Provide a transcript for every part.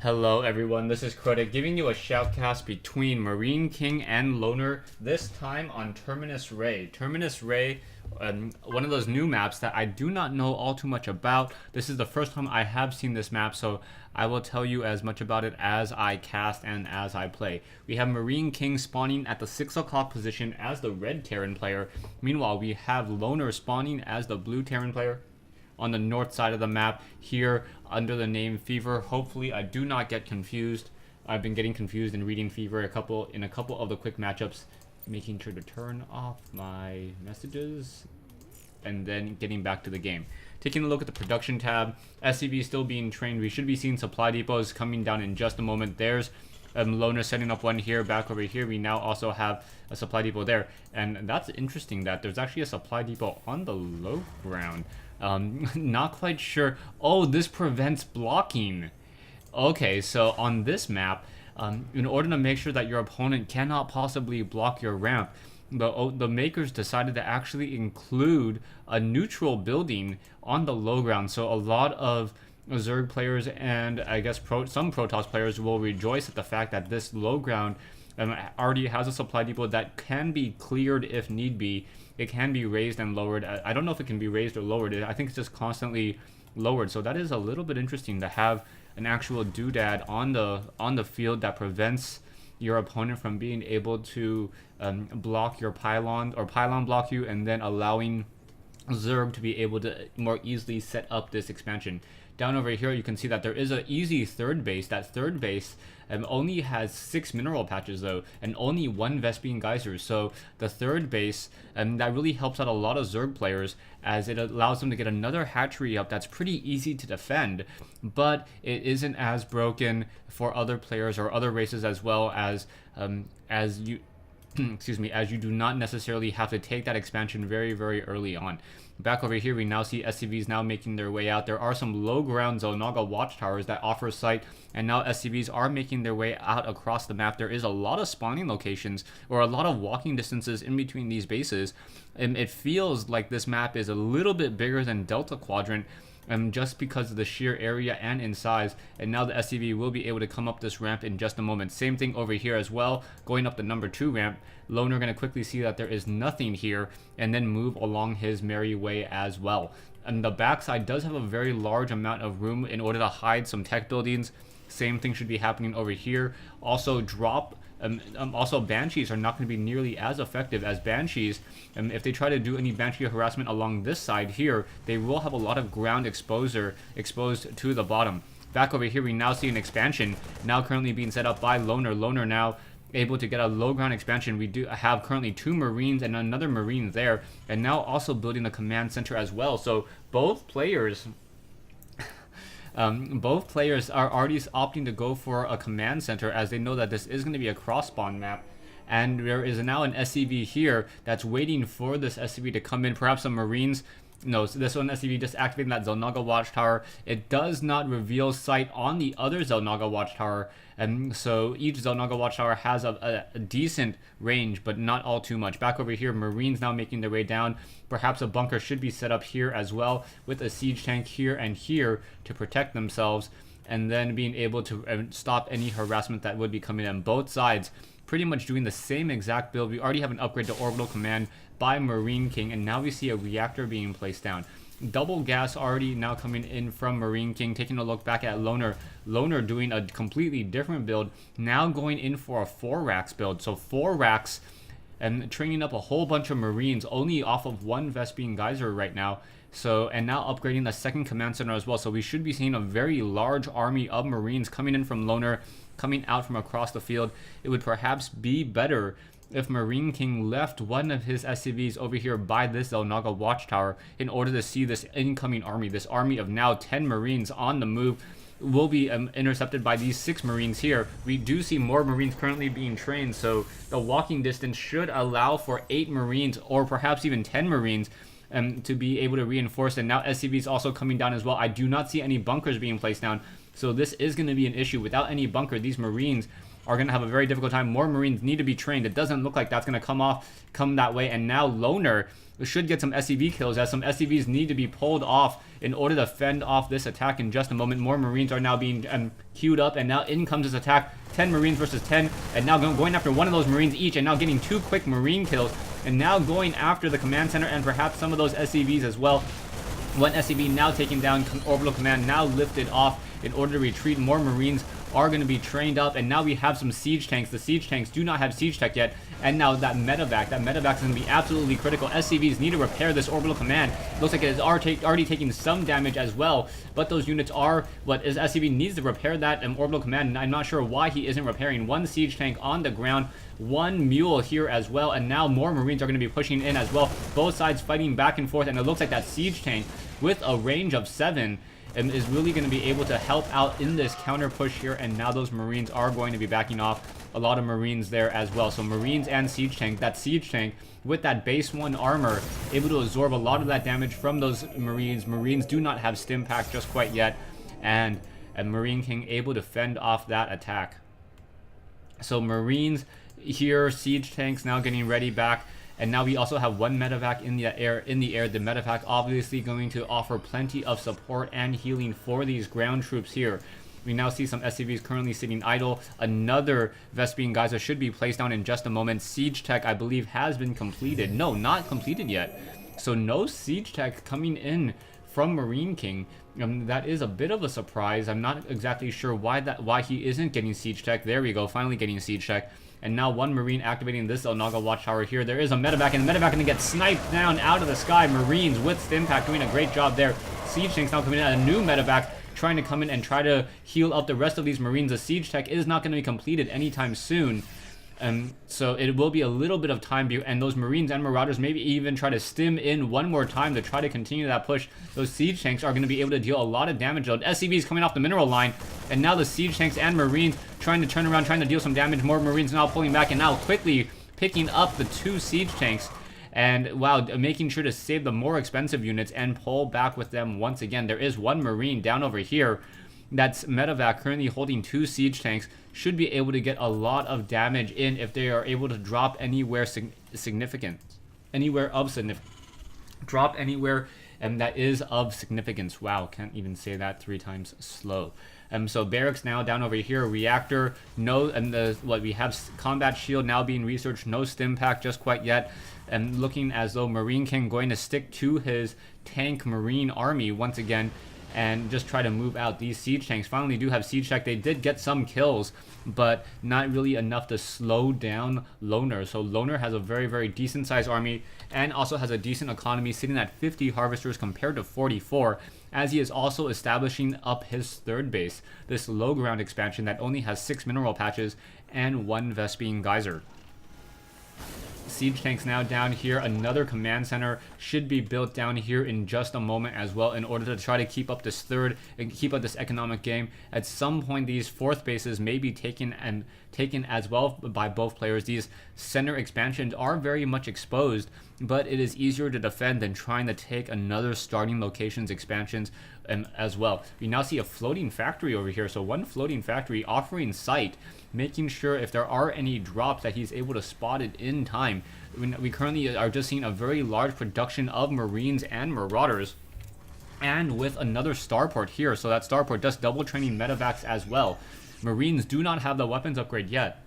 Hello everyone, this is Crota giving you a shoutcast between MarineKing and Loner, this time on Terminus Ray. Terminus Ray, one of those new maps that I do not know all too much about. This is the first time I have seen this map, so I will tell you as much about it as I cast and as I play. We have MarineKing spawning at the 6 o'clock position as the red Terran player. Meanwhile, we have Loner spawning as the blue Terran player on the north side of the map here under the name Fever. Hopefully I do not get confused. I've been getting confused in reading Fever in a couple of the quick matchups, making sure to turn off my messages and then getting back to the game. Taking a look at the production tab, SCV still being trained. We should be seeing supply depots coming down in just a moment. There's Loner setting up one here. Back over here we now also have a supply depot there, and that's interesting that there's actually a supply depot on the low ground. Not quite sure. Oh, this prevents blocking. Okay, so on this map, in order to make sure that your opponent cannot possibly block your ramp, the makers decided to actually include a neutral building on the low ground. So a lot of Zerg players and I guess some Protoss players will rejoice at the fact that this low ground already has a supply depot that can be cleared if need be. It can be raised and lowered. I don't know if it can be raised or lowered. I think it's just constantly lowered. So that is a little bit interesting to have an actual doodad on the field that prevents your opponent from being able to block your pylon or pylon block you, and then allowing Zerg to be able to more easily set up this expansion. Down over here you can see that there is an easy third base. That third base only has 6 mineral patches though, and only 1 Vespene geyser. So the third base, that really helps out a lot of Zerg players, as it allows them to get another hatchery up that's pretty easy to defend, but it isn't as broken for other players or other races, as well as you excuse me, as you do not necessarily have to take that expansion very early on. Back over here we now see SCVs now making their way out. There are some low ground Xel'Naga watchtowers that offer sight, and now SCVs are making their way out across the map. There is a lot of spawning locations, or a lot of walking distances in between these bases, and it feels like this map is a little bit bigger than Delta Quadrant, just because of the sheer area and in size. And now the SCV will be able to come up this ramp in just a moment. Same thing over here as well, going up the number 2 ramp. Loner going to quickly see that there is nothing here and then move along his merry way as well. And the backside does have a very large amount of room in order to hide some tech buildings. Same thing should be happening over here. Also also Banshees are not going to be nearly as effective as Banshees. If they try to do any Banshee harassment along this side here, they will have a lot of ground exposed to the bottom. Back over here we now see an expansion now currently being set up by Loner. Loner now able to get a low ground expansion. We do have currently 2 Marines and another Marine there, and now also building a command center as well. So both players are already opting to go for a command center, as they know that this is going to be a cross spawn map, and there is now an SCV here that's waiting for this SCV to come in. Perhaps some Marines. No, so this one SCV just activating that Xel'Naga watchtower. It does not reveal sight on the other Xel'Naga watchtower, and so each Xel'Naga watchtower has a decent range, but not all too much. Back over here, Marines now making their way down. Perhaps a bunker should be set up here as well, with a siege tank here and here to protect themselves, and then being able to stop any harassment that would be coming in. Both sides pretty much doing the same exact build. We already have an upgrade to orbital command by MarineKing, and now we see a reactor being placed down. Double gas already now coming in from MarineKing. Taking a look back at Loner. Loner doing a completely different build, now going in for a 4 racks build. So 4 racks and training up a whole bunch of Marines only off of 1 Vespene geyser right now. So, and now upgrading the second command center as well. So we should be seeing a very large army of Marines coming in from Loner, coming out from across the field. It would perhaps be better if MarineKing left one of his SCVs over here by this Xel'Naga watchtower in order to see this incoming army. This army of now 10 Marines on the move will be intercepted by these 6 Marines here. We do see more Marines currently being trained, so the walking distance should allow for 8 Marines or perhaps even 10 Marines to be able to reinforce. And now SCVs also coming down as well. I do not see any bunkers being placed down, so this is going to be an issue. Without any bunker, these Marines are going to have a very difficult time. More Marines need to be trained. It doesn't look like that's going to come that way. And now Loner should get some SCV kills, as some SCVs need to be pulled off in order to fend off this attack in just a moment. More Marines are now being queued up, and now in comes this attack. 10 Marines versus 10, and now going after one of those Marines each, and now getting 2 quick Marine kills, and now going after the command center and perhaps some of those SCVs as well. One SCV now taking down orbital command, now lifted off in order to retreat. More Marines are going to be trained up, and now we have some siege tanks. The siege tanks do not have siege tech yet, and now that medevac is going to be absolutely critical. SCVs need to repair this orbital command. Looks like it is already taking some damage as well, but those units are what is SCV needs to repair that orbital command, and I'm not sure why he isn't repairing. One siege tank on the ground, one mule here as well, and now more Marines are going to be pushing in as well. Both sides fighting back and forth, and it looks like that siege tank with a range of 7 is really going to be able to help out in this counter push here, and now those Marines are going to be backing off. A lot of Marines there as well. So Marines and siege tank. That siege tank with that base 1 armor able to absorb a lot of that damage from those Marines. Marines do not have stim pack just quite yet, and MarineKing able to fend off that attack. So Marines here, siege tanks now getting ready back. And now we also have one medevac in the air. The medevac obviously going to offer plenty of support and healing for these ground troops here. We now see some SCVs currently sitting idle. Another Vespene Geyser should be placed down in just a moment. Siege tech, I believe, has been completed. No, not completed yet. So no siege tech coming in from MarineKing. That is a bit of a surprise. I'm not exactly sure why he isn't getting siege tech. There we go, finally getting siege tech. And now one Marine activating this Onaga Watchtower here. There is a medevac, and the medevac going to get sniped down out of the sky. Marines with Stimpack doing a great job there. Siege tanks now coming in. A new medevac trying to come in and try to heal up the rest of these Marines. The siege tech is not going to be completed anytime soon. So it will be a little bit of time, and those Marines and Marauders maybe even try to stim in one more time to try to continue that push. Those siege tanks are going to be able to deal a lot of damage. The SCVs coming off the mineral line, and now the siege tanks and Marines trying to turn around, trying to deal some damage. More Marines now pulling back, and now quickly picking up the 2 siege tanks, and wow, making sure to save the more expensive units and pull back with them once again. There is one Marine down over here. That's medevac currently holding 2 siege tanks. Should be able to get a lot of damage in if they are able to drop anywhere significant. Drop anywhere that is of significance. Wow, can't even say that 3 times slow. So barracks now down over here. Reactor, no, and we have combat shield now being researched. No stim pack just quite yet. And looking as though MarineKing going to stick to his tank Marine army once again, and just try to move out. These siege tanks finally do have siege tech. They did get some kills, but not really enough to slow down Loner. So Loner has a very, very decent sized army, and also has a decent economy, sitting at 50 harvesters compared to 44, as he is also establishing up his 3rd base, this low ground expansion that only has 6 mineral patches and 1 Vespene Geyser. Siege tanks now down here. Another command center should be built down here in just a moment as well, in order to try to keep up this 3rd and keep up this economic game. At some point, these 4th bases may be taken as well by both players. These center expansions are very much exposed, but it is easier to defend than trying to take another starting locations expansions as well. We now see a floating factory over here. So one floating factory offering sight, making sure if there are any drops that he's able to spot it in time. We currently are just seeing a very large production of Marines and Marauders, and with another starport here. So that starport does double training medevacs as well. Marines do not have the weapons upgrade yet,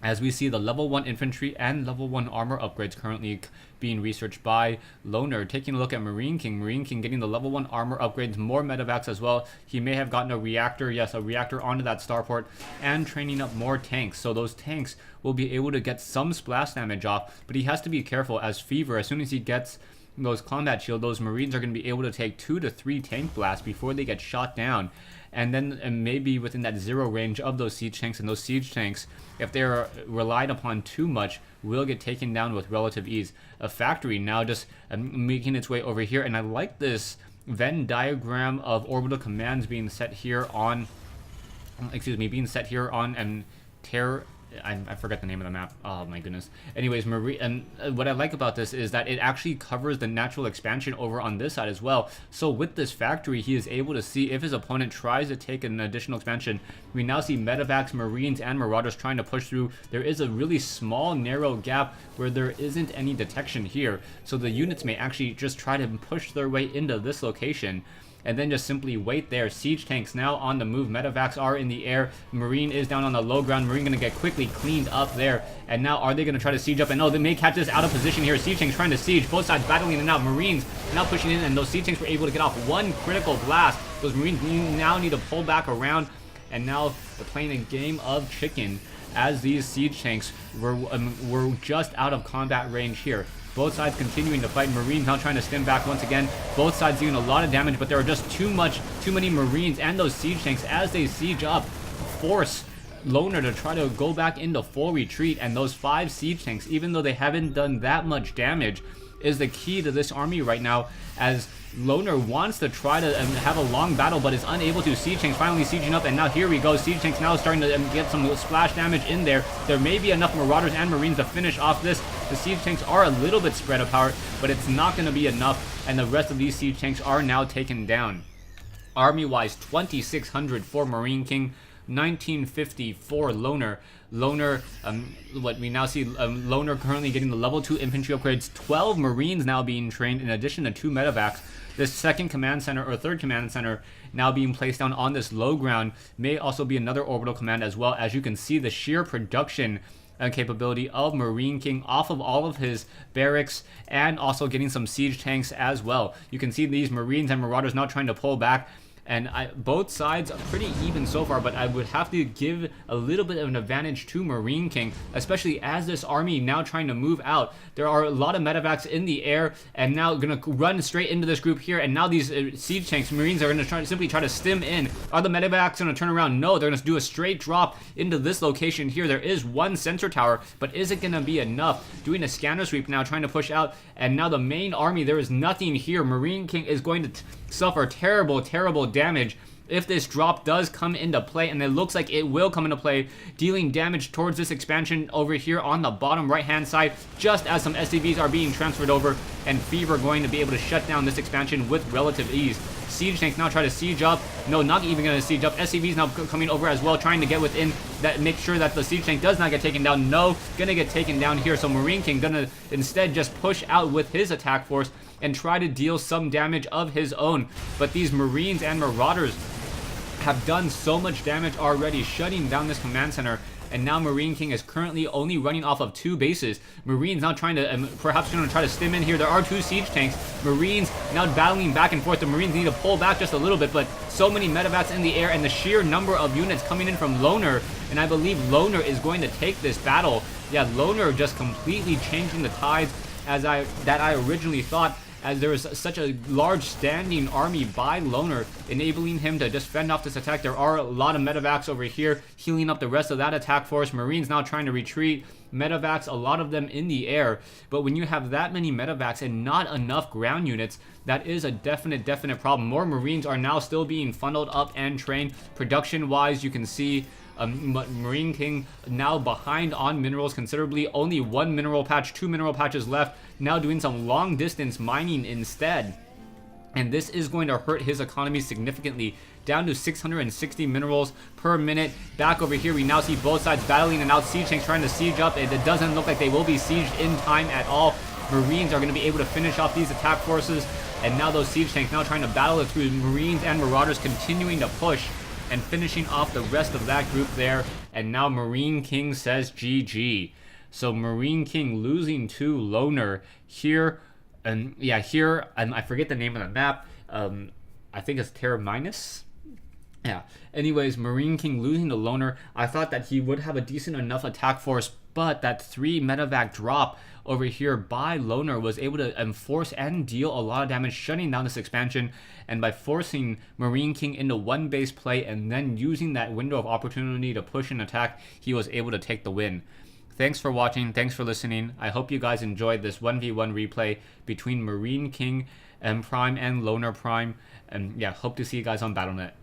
as we see the level 1 infantry and level 1 armor upgrades currently being researched by Loner. Taking a look at MarineKing. MarineKing getting the level 1 armor upgrades, more medevacs as well. He may have gotten a reactor, yes, a reactor onto that starport, and training up more tanks. So those tanks will be able to get some splash damage off, but he has to be careful, as Fever, as soon as he gets those combat shield, those Marines are going to be able to take 2 to 3 tank blasts before they get shot down. And then maybe within that 0 range of those siege tanks, and those siege tanks, if they're relied upon too much, will get taken down with relative ease. A factory now just making its way over here, and I like this Venn diagram of orbital commands being set here on, I forget the name of the map. Oh my goodness. Anyways, and what I like about this is that it actually covers the natural expansion over on this side as well. So with this factory, he is able to see if his opponent tries to take an additional expansion. We now see medevacs, marines, and marauders trying to push through. There is a really small, narrow gap where there isn't any detection here. So the units may actually just try to push their way into this location and then just simply wait there. Siege tanks now on the move. Medevacs are in the air. Marine is down on the low ground. Marine gonna get quickly cleaned up there. And now are they gonna try to siege up? And no, they may catch this out of position here. Siege tanks trying to siege. Both sides battling in and out. Marines now pushing in, and those siege tanks were able to get off one critical blast. Those Marines now need to pull back around, and now they're playing a game of chicken as these siege tanks were just out of combat range here. Both sides continuing to fight. Marines now trying to stem back once again. Both sides doing a lot of damage, but there are just too many Marines and those siege tanks as they siege up, force Loner to try to go back into full retreat. And those 5 siege tanks, even though they haven't done that much damage, is the key to this army right now, as Loner wants to try to have a long battle but is unable to. Siege tanks finally sieging up, and now here we go. Siege tanks now starting to get some splash damage in there. There may be enough marauders and marines to finish off this. The siege tanks are a little bit spread apart, but it's not going to be enough, and the rest of these siege tanks are now taken down. Army-wise, 2,600 for MarineKing, 1950 for Loner. What we now see, Loner currently getting the level 2 infantry upgrades, 12 Marines now being trained in addition to 2 medevacs. This second command center, or third command center, now being placed down on this low ground, may also be another orbital command as well. As you can see, the sheer production capability of MarineKing off of all of his barracks, and also getting some siege tanks as well. You can see these Marines and Marauders now trying to pull back, and both sides are pretty even so far, but I would have to give a little bit of an advantage to MarineKing, especially as this army now trying to move out. There are a lot of medevacs in the air, and now gonna run straight into this group here, and now these siege tanks, Marines, are gonna simply try to stim in. Are the medevacs gonna turn around? No, they're gonna do a straight drop into this location here. There is one sensor tower, but is it gonna be enough? Doing a scanner sweep now, trying to push out, and now the main army, there is nothing here. MarineKing is going to suffer terrible damage if this drop does come into play, and it looks like it will come into play, dealing damage towards this expansion over here on the bottom right hand side, just as some SCVs are being transferred over, and Fever going to be able to shut down this expansion with relative ease. Siege tanks now try to siege up. No, not even going to siege up. SCVs now coming over as well, trying to get within that, make sure that the siege tank does not get taken down. No, gonna get taken down here. So MarineKing gonna instead just push out with his attack force and try to deal some damage of his own. But these Marines and Marauders have done so much damage already, shutting down this command center. And now MarineKing is currently only running off of 2 bases. Marines now trying to, perhaps going to try to stim in here. There are 2 siege tanks. Marines now battling back and forth. The Marines need to pull back just a little bit, but so many medevats in the air, and the sheer number of units coming in from Loner, and I believe Loner is going to take this battle. Yeah, Loner just completely changing the tides as I originally thought, as there is such a large standing army by Loner, enabling him to just fend off this attack. There are a lot of medevacs over here, healing up the rest of that attack force. Marines now trying to retreat. Medevacs, a lot of them in the air. But when you have that many medevacs and not enough ground units, that is a definite problem. More Marines are now still being funneled up and trained. Production-wise, you can see MarineKing now behind on minerals considerably. Only 1 mineral patch, 2 mineral patches left. Now doing some long distance mining instead. And this is going to hurt his economy significantly. Down to 660 minerals per minute. Back over here, we now see both sides battling, and now siege tanks trying to siege up. It doesn't look like they will be sieged in time at all. Marines are going to be able to finish off these attack forces. And now those siege tanks now trying to battle it through. Marines and Marauders continuing to push and finishing off the rest of that group there. And now MarineKing says GG. So MarineKing losing to Loner here. And yeah, here, I forget the name of the map. I think it's Terminus. Yeah. Anyways, MarineKing losing to Loner. I thought that he would have a decent enough attack force, but that 3 medevac drop over here by Loner was able to enforce and deal a lot of damage, shutting down this expansion. And by forcing MarineKing into 1 base play and then using that window of opportunity to push and attack, he was able to take the win. Thanks for watching. Thanks for listening. I hope you guys enjoyed this 1v1 replay between MarineKing M Prime and Loner Prime. And yeah, hope to see you guys on Battle.net.